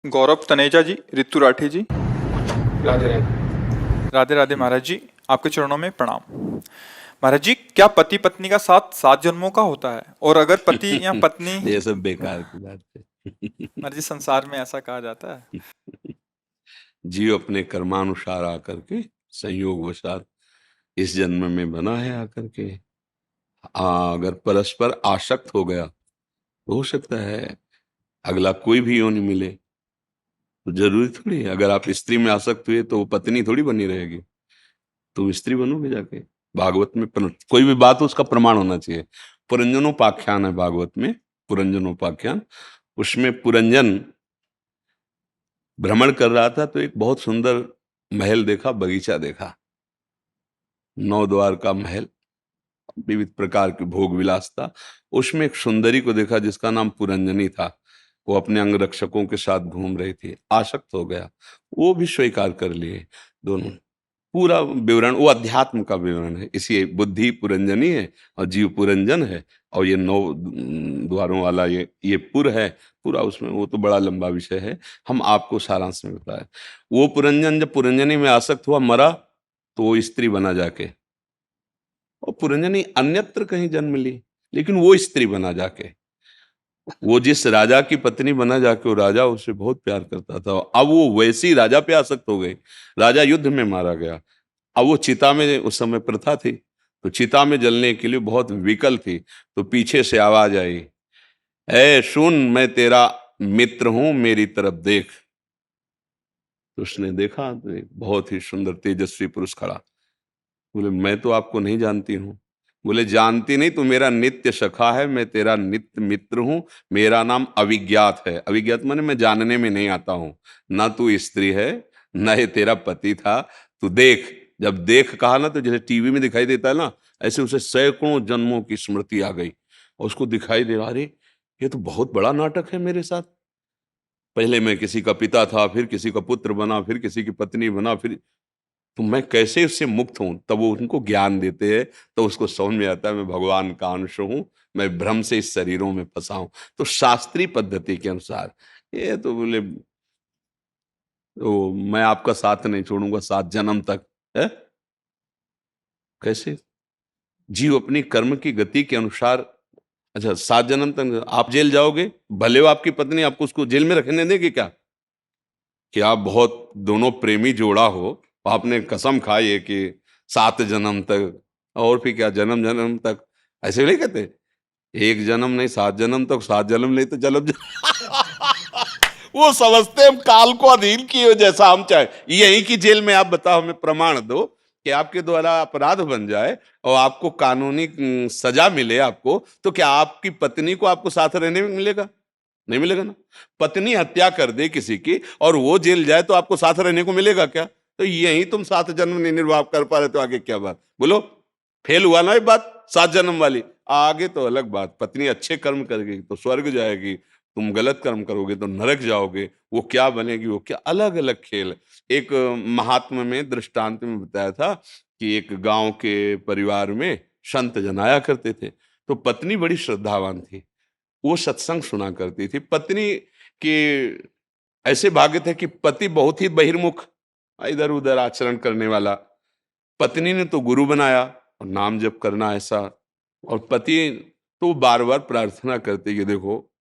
गौरव तनेजा जी, रितु राठी जी। राधे राधे। राधे राधे महाराज जी, आपके चरणों में प्रणाम। महाराज जी, क्या पति पत्नी का साथ 7 जन्मों का होता है? और अगर पति या पत्नी, ये सब बेकार की बात महाराज जी, संसार में ऐसा कहा जाता है। है। जीव अपने कर्मानुसार आकर के संयोग वशात इस जन्म में बना है आकर के। अगर परस्पर आसक्त हो गया तो हो सकता है अगला कोई भी योनि मिले। तो जरूरी थोड़ी है अगर आप स्त्री में आसक्त हुए तो वो पत्नी थोड़ी बनी रहेगी, तुम स्त्री बनोगे जाके। भागवत में कोई भी बात हो उसका प्रमाण होना चाहिए। पुरंजनोपाख्यान है भागवत में, पुरंजनोपाख्यान। उसमें पुरंजन भ्रमण कर रहा था तो एक बहुत सुंदर महल देखा, बगीचा देखा, 9 द्वार का महल, विविध प्रकार के भोग विलास था। उसमें एक सुंदरी को देखा जिसका नाम पुरंजनी था। वो अपने अंगरक्षकों के साथ घूम रही थी, आसक्त हो गया। वो भी स्वीकार कर लिए दोनों। पूरा विवरण वो अध्यात्म का विवरण है। इसी बुद्धि पुरंजनी है और जीव पुरंजन है, और ये 9 द्वारों वाला ये पुर है पूरा। उसमें वो तो बड़ा लंबा विषय है, हम आपको सारांश में बताए। वो पुरंजन जब पुरंजनी में आसक्त हुआ, मरा, तो वो स्त्री बना जाके। और पुरंजनी अन्यत्र कहीं जन्म ली, लेकिन वो स्त्री बना जाके। वो जिस राजा की पत्नी बना जाके, वो राजा उससे बहुत प्यार करता था। अब वो वैसी राजा पे आसक्त हो गई। राजा युद्ध में मारा गया। अब वो चिता में, उस समय प्रथा थी, तो चिता में जलने के लिए बहुत विकल थी। तो पीछे से आवाज आई, ए सुन, मैं तेरा मित्र हूं, मेरी तरफ देख। तो उसने देखा तो एक बहुत ही सुंदर तेजस्वी पुरुष खड़ा। बोले, मैं तो आपको नहीं जानती हूँ। बोले, जानती नहीं, तो मेरा नित्य सखा है, मैं तेरा नित्य मित्र हूं। मेरा नाम अविज्ञात है। अविज्ञात माने मैं जानने में नहीं आता हूं। ना तू स्त्री है, ना ये तेरा पति था। तू देख। जब देख कहा ना, तो जैसे टीवी में दिखाई देता है ना, ऐसे उसे सैकड़ों जन्मों की स्मृति आ गई। और उसको दिखाई दे रहा, अरे ये तो बहुत बड़ा नाटक है मेरे साथ। पहले मैं किसी का पिता था, फिर किसी का पुत्र बना, फिर किसी की पत्नी बना, फिर तो मैं कैसे उससे मुक्त हूं। तब वो उनको ज्ञान देते हैं, तो उसको समझ में आता है मैं भगवान का अंश हूं, मैं भ्रम से इस शरीरों में फंसा हूं। तो शास्त्रीय पद्धति के अनुसार ये तो बोले, तो मैं आपका साथ नहीं छोड़ूंगा 7 जन्म तक है। कैसे? जीव अपनी कर्म की गति के अनुसार। अच्छा, 7 जन्म तक आप जेल जाओगे, भले हो आपकी पत्नी, आपको उसको जेल में रखने देगी क्या? कि आप बहुत दोनों प्रेमी जोड़ा हो, आपने कसम खाई है कि 7 जन्म तक, और फिर क्या जन्म जन्म तक, ऐसे नहीं कहते? एक जन्म नहीं, 7 जन्म तक, 7 जन्म नहीं तो जन्म वो समझते हम काल को अधीन किए, जैसा हम चाहे। यही की जेल में आप बताओ, हमें प्रमाण दो कि आपके द्वारा अपराध बन जाए और आपको कानूनी सजा मिले आपको, तो क्या आपकी पत्नी को आपको साथ रहने में मिलेगा? नहीं मिलेगा ना। पत्नी हत्या कर दे किसी की और वो जेल जाए, तो आपको साथ रहने को मिलेगा क्या? तो यही तुम 7 जन्म नहीं निर्वाह कर पा रहे, तो आगे क्या बात? बोलो, फेल हुआ ना ये बात 7 जन्म वाली। आगे तो अलग बात, पत्नी अच्छे कर्म करेगी तो स्वर्ग जाएगी, तुम गलत कर्म करोगे तो नरक जाओगे। वो क्या बनेगी, वो क्या, अलग अलग खेल। एक महात्मा में दृष्टांत में बताया था कि एक गांव के परिवार में संत जन आया करते थे। तो पत्नी बड़ी श्रद्धावान थी, वो सत्संग सुना करती थी। पत्नी के ऐसे भाग्य थे कि पति बहुत ही बहिर्मुख, इधर उधर आचरण करने वाला। पत्नी ने तो गुरु बनाया और नाम जप करना ऐसा। और पति तो बार बार प्रार्थना करते कि देखो,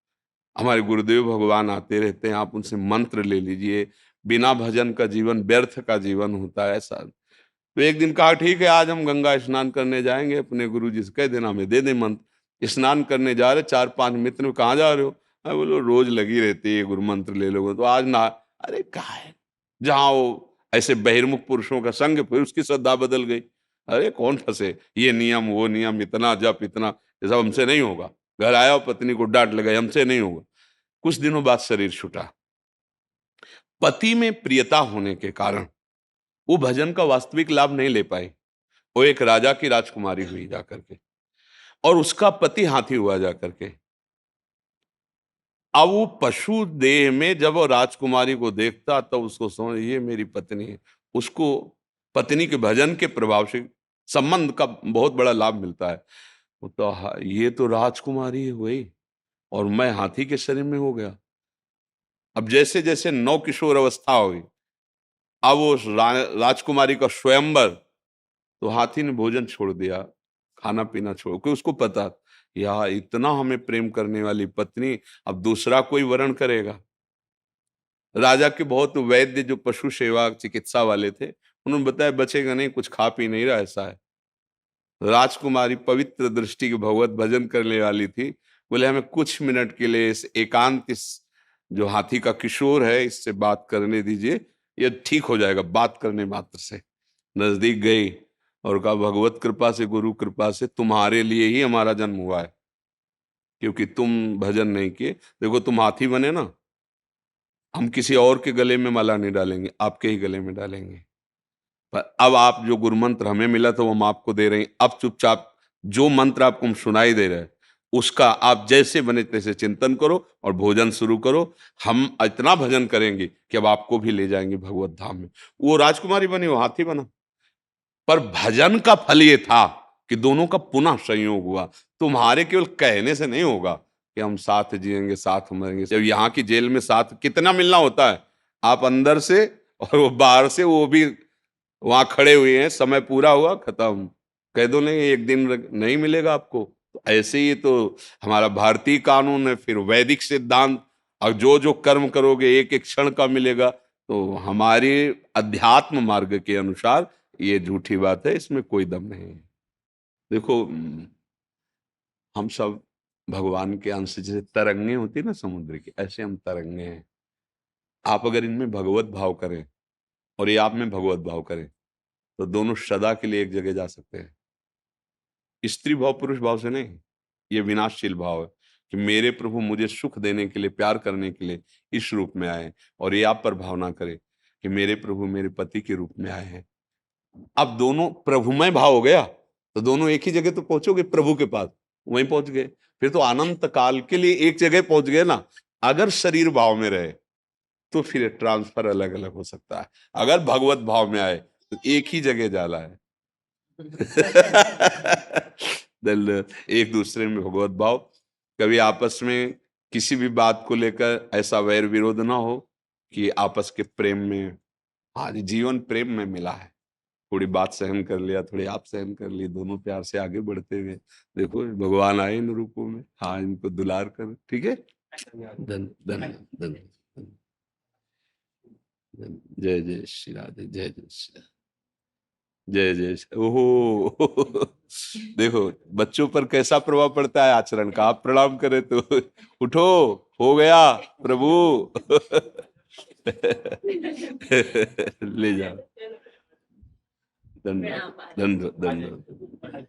हमारे गुरुदेव भगवान आते रहते हैं, आप उनसे मंत्र ले लीजिए। बिना भजन का जीवन व्यर्थ का जीवन होता है, ऐसा। तो एक दिन कहा, ठीक है, आज हम गंगा स्नान करने जाएंगे, अपने गुरु जी से कह देना हमें दे दे मंत्र। स्नान करने जा रहे, 4-5 मित्र, कहाँ जा रहे हो? मैं बोलो, रोज लगी रहती है गुरु मंत्र ले लोगे तो आज ना। अरे कहा है, जहाँ वो ऐसे बहिर्मुख पुरुषों का संग, फिर उसकी श्रद्धा बदल गई। अरे कौन फंसे, ये नियम वो नियम, इतना जप इतना, ये सब हमसे नहीं होगा। घर आया और पत्नी को डांट लगाई, हमसे नहीं होगा। कुछ दिनों बाद शरीर छूटा। पति में प्रियता होने के कारण वो भजन का वास्तविक लाभ नहीं ले पाई। वो एक राजा की राजकुमारी हुई जाकर के, और उसका पति हाथी हुआ जाकर के। अब वो पशु देह में जब वो राजकुमारी को देखता, तब उसको समझ, ये मेरी पत्नी है। उसको पत्नी के भजन के प्रभाव से संबंध का बहुत बड़ा लाभ मिलता है। वो तो ये तो राजकुमारी है हुई, और मैं हाथी के शरीर में हो गया। अब जैसे जैसे नौ किशोर अवस्था हुई, अब वो राजकुमारी का स्वयंवर, तो हाथी ने भोजन छोड़ दिया, खाना पीना छोड़, क्योंकि उसको पता यार इतना हमें प्रेम करने वाली पत्नी अब दूसरा कोई वरण करेगा। राजा के बहुत वैद्य जो पशु सेवा चिकित्सा वाले थे, उन्होंने बताया बचेगा नहीं, कुछ खा पी नहीं रहा, ऐसा है। राजकुमारी पवित्र दृष्टि के भगवत भजन करने वाली थी, बोले हमें कुछ मिनट के लिए इस एकांत, इस जो हाथी का किशोर है इससे बात करने दीजिए, ये ठीक हो जाएगा बात करने मात्र से। नजदीक गई और कहा भगवत कृपा से, गुरु कृपा से तुम्हारे लिए ही हमारा जन्म हुआ है, क्योंकि तुम भजन नहीं किए। देखो तुम हाथी बने ना, हम किसी और के गले में माला नहीं डालेंगे, आपके ही गले में डालेंगे। पर अब आप जो गुरु मंत्र हमें मिला था वो हम आपको दे रहे हैं। अब चुपचाप जो मंत्र आपको हम सुनाई दे रहे हैं उसका आप जैसे बने तैसे चिंतन करो और भोजन शुरू करो। हम इतना भजन करेंगे कि अब आपको भी ले जाएंगे भगवत धाम में। वो राजकुमारी बनी, वो हाथी बना। पर भजन का फल ये था कि दोनों का पुनः संयोग हुआ। तुम्हारे केवल कहने से नहीं होगा कि हम साथ जिएंगे साथ मरेंगे। जब यहाँ की जेल में साथ कितना मिलना होता है, आप अंदर से और वो बाहर से, वो भी वहां खड़े हुए हैं, समय पूरा हुआ खत्म, कह दो नहीं एक दिन नहीं मिलेगा आपको। तो ऐसे ही तो हमारा भारतीय कानून है, फिर वैदिक सिद्धांत, और जो जो कर्म करोगे एक एक क्षण का मिलेगा। तो हमारे अध्यात्म मार्ग के अनुसार ये झूठी बात है, इसमें कोई दम नहीं है। देखो हम सब भगवान के अंश, जैसे तरंगे होती है ना समुद्र की, ऐसे हम तरंगे हैं। आप अगर इनमें भगवत भाव करें और ये आप में भगवत भाव करें तो दोनों सदा के लिए एक जगह जा सकते हैं। स्त्री भाव पुरुष भाव से नहीं, ये विनाशशील भाव है कि मेरे प्रभु मुझे सुख देने के लिए, प्यार करने के लिए इस रूप में आए, और ये आप पर भावना करे कि मेरे प्रभु मेरे पति के रूप में आए हैं। अब दोनों प्रभुमय भाव हो गया तो दोनों एक ही जगह तो पहुंचोगे, प्रभु के पास, वहीं पहुंच गए। फिर तो अनंत काल के लिए एक जगह पहुंच गए ना। अगर शरीर भाव में रहे तो फिर ट्रांसफर अलग अलग हो सकता है, अगर भगवत भाव में आए तो एक ही जगह जाला है। एक दूसरे में भगवत भाव, कभी आपस में किसी भी बात को लेकर ऐसा वैर विरोध ना हो कि आपस के प्रेम में, आज जीवन प्रेम में मिला है। थोड़ी बात सहन कर लिया, थोड़ी आप सहन कर ली, दोनों प्यार से आगे बढ़ते हुए देखो भगवान आए इन रूपों में। हाँ, इनको दुलार कर, ठीक है। धन धन धन जय जय श्री राधे, जय जय श्री राधे, जय जय ओहो। देखो बच्चों पर कैसा प्रभाव पड़ता है आचरण का। आप प्रणाम करें तो उठो, हो गया प्रभु। ले जाओ, धन्यवाद धन्यवाद धन्यवाद।